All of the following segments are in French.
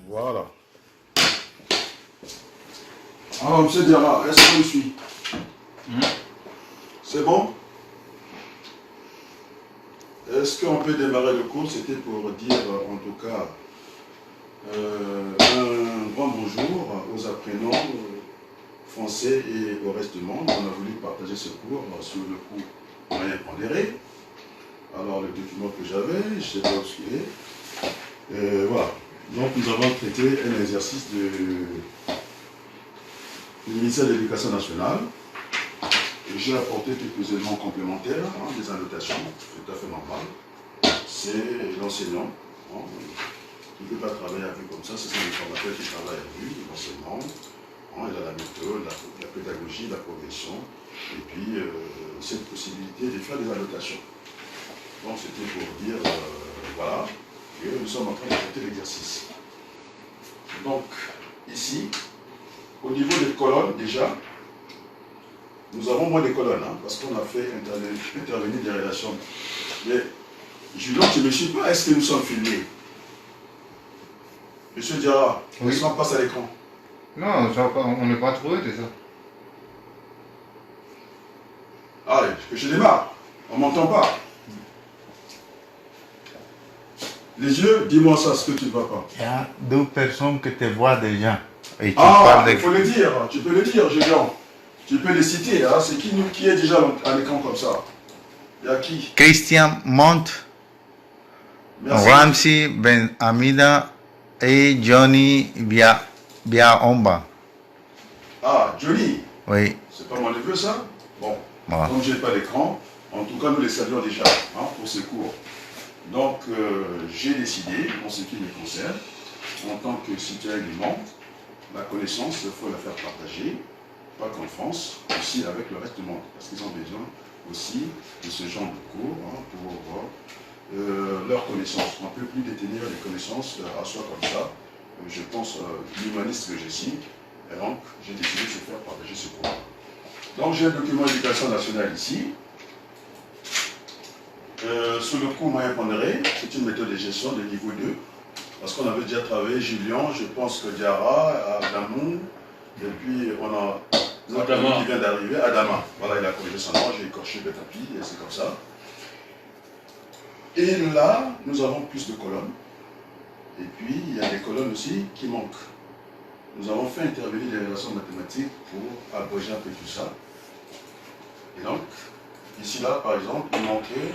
Voilà. Alors, monsieur Diarra, est-ce qu'on me suit? C'est bon? Est-ce qu'on peut démarrer le cours? C'était pour dire, en tout cas, un grand bonjour aux apprenants français et au reste du monde. On a voulu partager ce cours sur le cours moyen pondéré. Alors, le document que j'avais, je ne sais pas où il est. Voilà. Donc, nous avons traité un exercice du ministère de l'Éducation nationale. J'ai apporté quelques éléments complémentaires, des annotations, tout à fait normal. C'est l'enseignant. Il ne peut pas travailler à vue comme ça, c'est le formateur qui travaille à vue, l'enseignement. Il a la méthode, la pédagogie, la progression, et puis cette possibilité de faire des annotations. Donc c'était pour dire, voilà, que nous sommes en train de traiter l'exercice. Donc, ici, au niveau des colonnes, déjà, nous avons moins de colonnes, parce qu'on a fait intervenir des relations. Mais, Julien, tu ne me suis pas, est-ce que nous sommes filmés? Monsieur Diarra, oui. Est-ce qu'on passe à l'écran? Non, on n'est pas trouvé, c'est ça. Allez, que je démarre. On ne m'entend pas. Les yeux, dis-moi ça, ce que tu ne vois pas. Il y a deux personnes que te voient déjà. Et tu il faut le dire, tu peux le dire, Julien. Tu peux les citer, c'est qui est déjà à l'écran comme ça? Il y a qui? Christian Monte, Ramsey Ben Amida et Johnny Biaomba. Ah, Johnny? Oui. C'est pas mon neveu ça? Bon, voilà. Comme je n'ai pas d'écran, en tout cas nous les saluons déjà pour ce cours. Donc j'ai décidé, en ce qui me concerne, en tant que citoyen du monde, la connaissance, il faut la faire partager, pas qu'en France, aussi avec le reste du monde, parce qu'ils ont besoin aussi de ce genre de cours pour leur connaissance. On ne peut plus détenir les connaissances à soi comme ça. Je pense l'humaniste que je suis, et donc j'ai décidé de faire partager ce cours. Donc j'ai un document d'éducation nationale ici. Sur le cours moyen pondéré, c'est une méthode de gestion de niveau 2. Parce qu'on avait déjà travaillé Julien, je pense que Diarra, Adamou, et puis on a l'autre qui vient d'arriver, Adama. Voilà, il a corrigé son nom, j'ai écorché le tapis, et c'est comme ça. Et là, nous avons plus de colonnes. Et puis, il y a des colonnes aussi qui manquent. Nous avons fait intervenir des relations mathématiques pour abréger un peu tout ça. Et donc, ici, là, par exemple, il manquait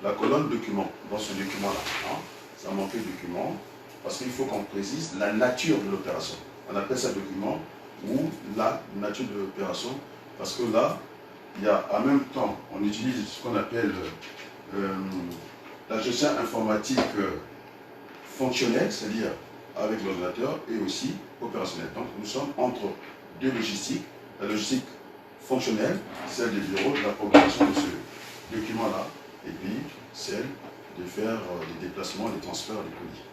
la colonne document. Dans ce document-là, ça manquait document, parce qu'il faut qu'on précise la nature de l'opération. On appelle ça document ou la nature de l'opération, parce que là, il y a en même temps, on utilise ce qu'on appelle la gestion informatique fonctionnelle, c'est-à-dire avec l'ordinateur, et aussi opérationnelle. Donc nous sommes entre deux logistiques. La logistique fonctionnelle, celle des bureaux, de la programmation de ce document-là, et puis celle de faire des déplacements, des transferts, des colis.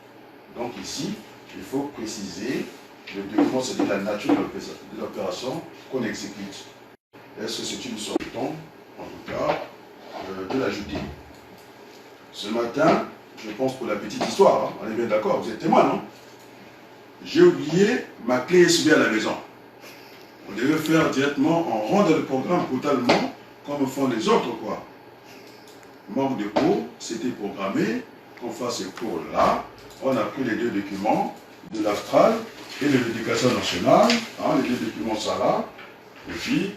Donc ici, il faut préciser, le document, c'est la nature de l'opération qu'on exécute. Est-ce que c'est une sorte de temps, en tout cas, de l'ajouter? Ce matin, je pense pour la petite histoire, on est bien d'accord, vous êtes témoin, non? J'ai oublié ma clé USB à la maison. On devait faire directement, on rend le programme totalement comme font les autres, quoi. Manque de cours, c'était programmé qu'on fasse ce cours-là. On a pris les deux documents de l'Astral et de l'Éducation nationale, les deux documents ça là. Et puis,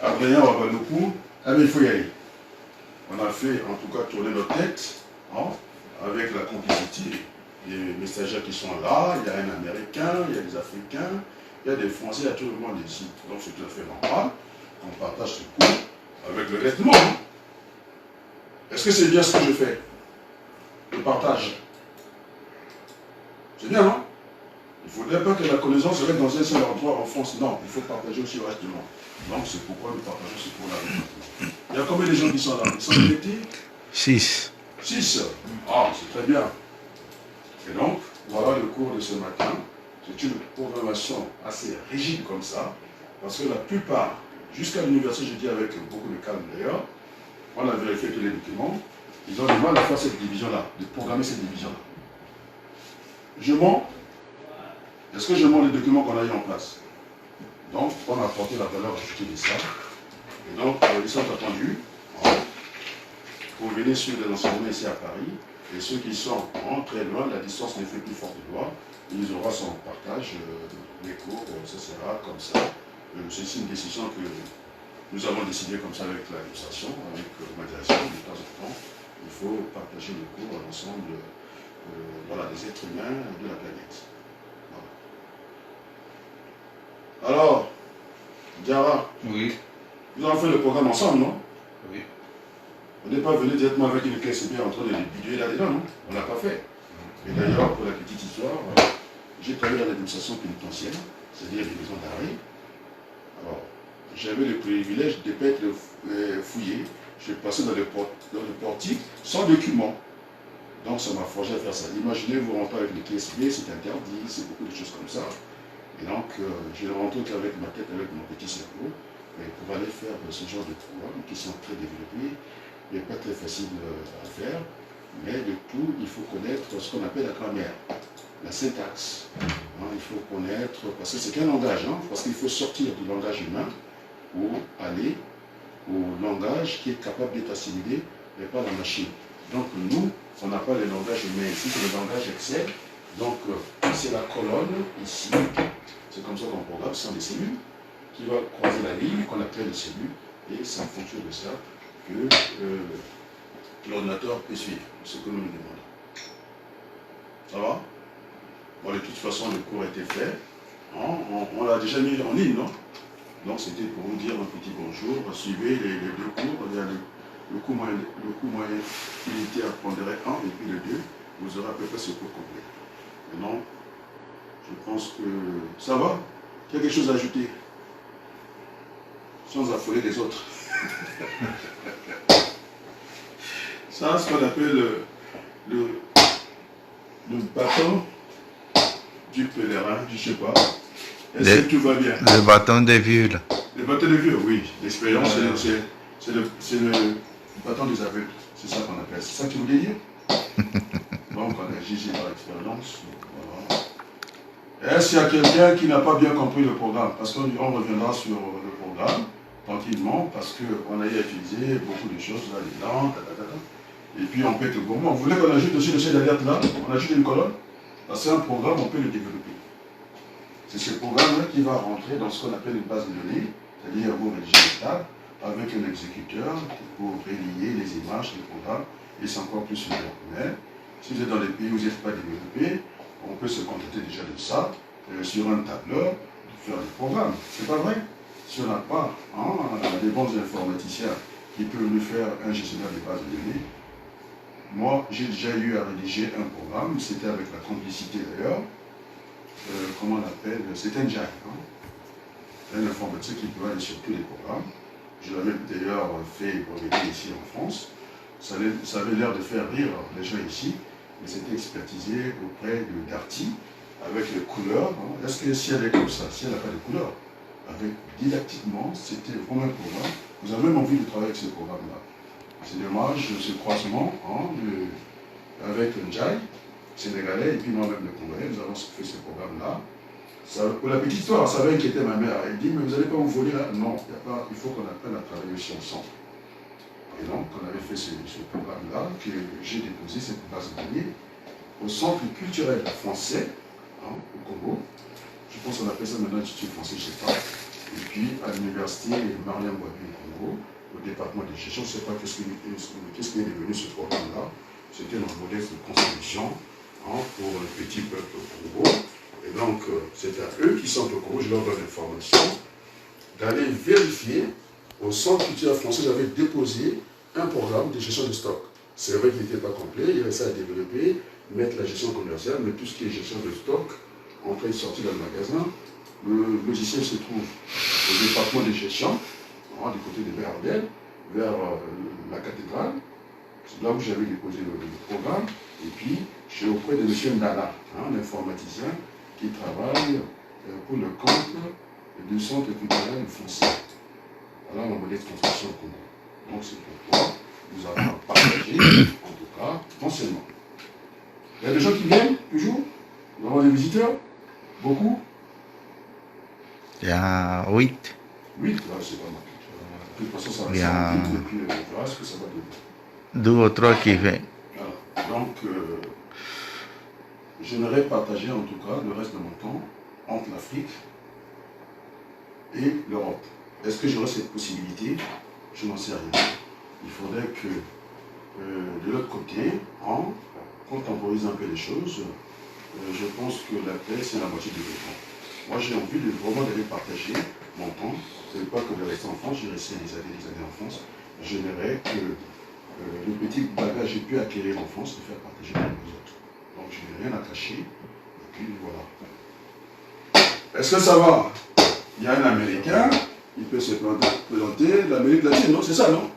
Adrien Wabanoukou, il faut y aller. On a fait en tout cas tourner notre tête avec la complicité des messagers qui sont là. Il y a un Américain, il y a des Africains, il y a des Français, il y a tout le monde ici. Donc c'est tout à fait normal qu'on partage ce cours avec le reste du monde. Est-ce que c'est bien ce que je fais? Le partage. C'est bien, non? Il ne faudrait pas que la connaissance reste dans un seul endroit en France. Non, il faut partager aussi le reste du monde. Donc c'est pourquoi nous partageons ce cours-là. Il y a combien de gens qui sont là? Ils sont connectés? 6. 6. Ah, c'est très bien. Et donc, voilà le cours de ce matin. C'est une programmation assez rigide comme ça, parce que la plupart, jusqu'à l'université, je dis avec beaucoup de calme d'ailleurs, on a vérifié tous les documents, Ils ont du mal à faire cette division-là, de programmer cette division-là. Je mens. Est-ce que je mens les documents qu'on a eu en place? Donc, on a apporté la valeur ajoutée de ça. Et donc, ils sont attendus pour venir suivre les enseignements ici à Paris. Et ceux qui sont très loin, la distance ne fait plus forte loi. Ils auront son partage des cours, ce sera comme ça. C'est une décision que nous avons décidé comme ça avec l'administration, avec ma direction, de temps en temps. Il faut partager les cours à l'ensemble des êtres humains de la planète. Voilà. Alors, Diara, Oui. nous avons fait le programme ensemble, non? Oui. On n'est pas venu directement avec une caisse bien en train de les biduer là-dedans, non? On ne l'a pas fait. Et d'ailleurs, pour la petite histoire, j'ai travaillé dans l'administration pénitentiaire, c'est-à-dire les maisons d'arrêt. Alors, j'avais le privilège de ne pas être fouillé. Je passais dans le portique sans document. Donc, ça m'a forgé à faire ça. Imaginez, vous rentrez avec les clés B, c'est interdit, c'est beaucoup de choses comme ça. Et donc, je ne rentre qu'avec ma tête, avec mon petit cerveau, pour aller faire ce genre de programmes qui sont très développés, mais pas très faciles à faire. Mais de tout, il faut connaître ce qu'on appelle la grammaire, la syntaxe. Il faut connaître, parce que c'est qu'un langage, parce qu'il faut sortir du langage humain pour aller au langage qui est capable d'être assimilé, mais pas la machine. Donc nous, on n'a pas le langage humain ici, c'est le langage Excel. Donc c'est la colonne ici, c'est comme ça qu'on programme, ce sont des cellules qui va croiser la ligne qu'on appelle les cellules, et c'est en fonction de ça que l'ordinateur peut suivre ce que nous lui demandons. Ça va? Bon, de toute façon, le cours a été fait. On l'a déjà mis en ligne, non? Donc c'était pour vous dire un petit bonjour. Suivez les deux cours. Il y a le cours moyen unité à pondérer 1 et puis le 2. Vous aurez à peu près ce cours complet. Maintenant, je pense que ça va. Quelque chose à ajouter? Sans affoler les autres. Ça, ce qu'on appelle le bâton du pèlerin, je ne sais pas. Est-ce que tout va bien? Le bâton de vieux, là. Le bâton de vieux, oui. L'expérience, c'est le bâton des aveugles. C'est ça qu'on appelle. C'est ça que tu voulais dire? Donc, on a jugé par expérience. Voilà. Est-ce qu'il y a quelqu'un qui n'a pas bien compris le programme? Parce qu'on reviendra sur le programme tranquillement, parce qu'on a utilisé beaucoup de choses là-dedans. Et puis on peut être gourmand. Vous voulez qu'on ajoute aussi le chef d'alerte là? On ajoute une colonne? Parce que c'est un programme, on peut le développer. C'est ce programme-là qui va rentrer dans ce qu'on appelle une base de données, c'est-à-dire vous rédigez les tables avec un exécuteur pour relier les images du programme, et c'est encore plus simple. Mais si vous êtes dans des pays où vous n'êtes pas développé, on peut se contenter déjà de ça, sur un tableur, de faire des programmes. C'est pas vrai? Si on n'a pas des bons informaticiens qui peuvent nous faire un gestionnaire des bases de données. Moi, j'ai déjà eu à rédiger un programme, c'était avec la complicité d'ailleurs, comment on appelle, c'est un Jack, un informatique qui peut aller sur tous les programmes. Je l'avais d'ailleurs fait breveter ici en France. Ça avait l'air de faire rire les gens ici, mais c'était expertisé auprès de Darty, avec les couleurs. Est-ce que si elle est comme ça, si elle n'a pas de couleurs, avec didactiquement, c'était vraiment un programme. Vous avez même envie de travailler avec ce programme-là. C'est dommage, ce croisement avec le Ndjaï, sénégalais, et puis moi-même le Congolais, nous avons fait ce programme-là. Pour la petite histoire, ça avait inquiété ma mère. Elle dit, mais vous n'allez pas vous voler là? Non, il faut qu'on apprenne à travailler aussi ensemble. Et donc, on avait fait ce programme-là, que j'ai déposé cette base de données au Centre culturel français, au Congo. Je pense qu'on appelle ça maintenant l'Institut français, je ne sais pas. Et puis, à l'université Mariam Boabi au Congo, au département de gestion, je ne sais pas qu'est-ce qui est devenu ce programme-là. C'était notre modèle de contribution pour le petit peuple au Congo. Et donc, c'est à eux qui sont au Congo, je leur donne l'information, d'aller vérifier au Centre culturel français, j'avais déposé un programme de gestion de stock. C'est vrai qu'il n'était pas complet, il y avait ça à développer, mettre la gestion commerciale, mais tout ce qui est gestion de stock, entrée et sortie dans le magasin, le logiciel se trouve au département de gestion, du côté de Berdel, vers la cathédrale. C'est là où j'avais déposé le programme. Et puis, je suis auprès de M. Ndala, l'informaticien qui travaille pour le compte du Centre culturel français. Voilà mon modèle de construction au Congo. Donc, c'est pourquoi nous avons partagé beaucoup? Il y a 8. Oui, c'est pas mal. De toute façon, ça va Bien. être et puis on verra ce que ça va donner. 2 ou 3 qui fait. Voilà. Donc, j'aimerais partager en tout cas le reste de mon temps entre l'Afrique et l'Europe. Est-ce que j'aurai cette possibilité? Je n'en sais rien. Il faudrait que de l'autre côté, on contemporise un peu les choses. Je pense que la paix, c'est la moitié du développement. Moi, j'ai envie de vraiment d'aller partager mon temps. Ce n'est pas que de rester en France, j'ai resté des années en France. J'aimerais que le petit bagage que j'ai pu acquérir en France, le faire partager avec les autres. Donc, je n'ai rien à cacher. Et puis, voilà. Est-ce que ça va? Il y a un Américain, il peut se présenter l'Amérique latine, non? C'est ça, non?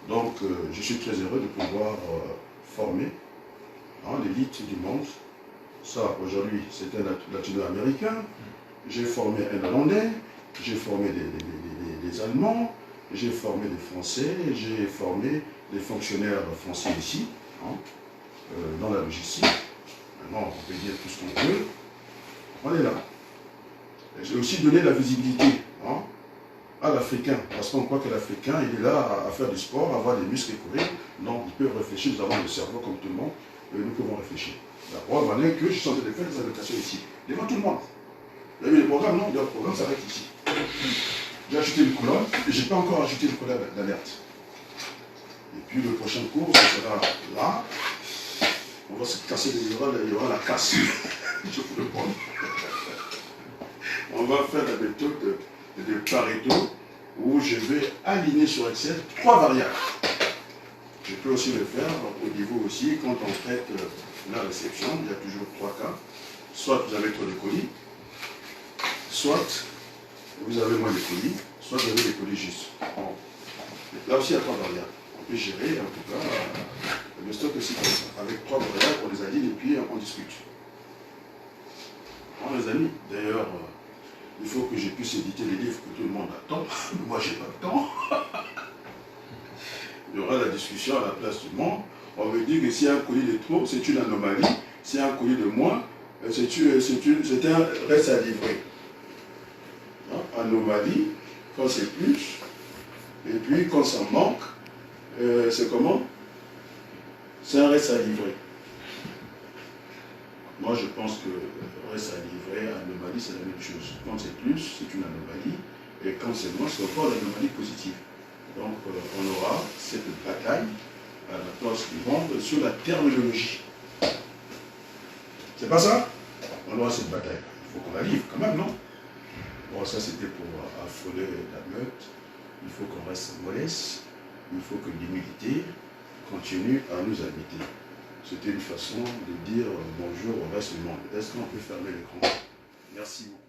Donc, je suis très heureux de pouvoir former l'élite du monde. Ça, aujourd'hui, c'est un latino-américain. J'ai formé un Hollandais, j'ai formé des Allemands, j'ai formé des Français, j'ai formé des fonctionnaires français ici, dans la logistique. Maintenant, on peut dire tout ce qu'on veut. On est là. J'ai aussi donné la visibilité à l'Africain, parce qu'on croit que l'Africain, il est là à faire du sport, à avoir des muscles et courir. Non, il peut réfléchir, nous avons le cerveau comme tout le monde, et nous pouvons réfléchir. La preuve en est que je suis en train de faire des adaptations ici, devant tout le monde. Vous avez vu le programme, non? Le programme s'arrête ici. J'ai acheté une colonne, et je n'ai pas encore ajouté une colonne d'alerte. Et puis le prochain cours, ce sera là. On va se casser, il y aura la casse. Je peux le prendre. On va faire la méthode de Pareto, où je vais aligner sur Excel 3 variables. Je peux aussi le faire au niveau aussi, quand on traite la réception, il y a toujours 3 cas. Soit vous avez trop de colis, soit vous avez moins de colis, soit vous avez des colis justes. Bon. Là aussi, il y a 3 variables. On peut gérer, en tout cas, le stock aussi comme ça. Avec 3 variables, on les aligne et puis on discute. Bon, les amis, d'ailleurs, il faut que je puisse éditer les livres que tout le monde attend. Moi, je n'ai pas le temps. Il y aura la discussion à la place du monde. On me dit que s'il y a un colis de trop, c'est une anomalie. S'il y a un colis de moins, c'est un reste à livrer. Anomalie, quand c'est plus. Et puis, quand ça manque, c'est comment? C'est un reste à livrer. Moi, je pense que reste à livrer, anomalie, c'est la même chose. Quand c'est plus, c'est une anomalie. Et quand c'est moins, c'est encore l'anomalie positive. Donc, on aura cette bataille à la place du monde sur la terminologie. C'est pas ça? On aura cette bataille. Il faut qu'on la livre quand même, non? Bon, ça c'était pour affoler la meute. Il faut qu'on reste modeste. Il faut que l'humilité continue à nous habiter. C'était une façon de dire bonjour au reste du monde. Est-ce qu'on peut fermer l'écran? Merci beaucoup.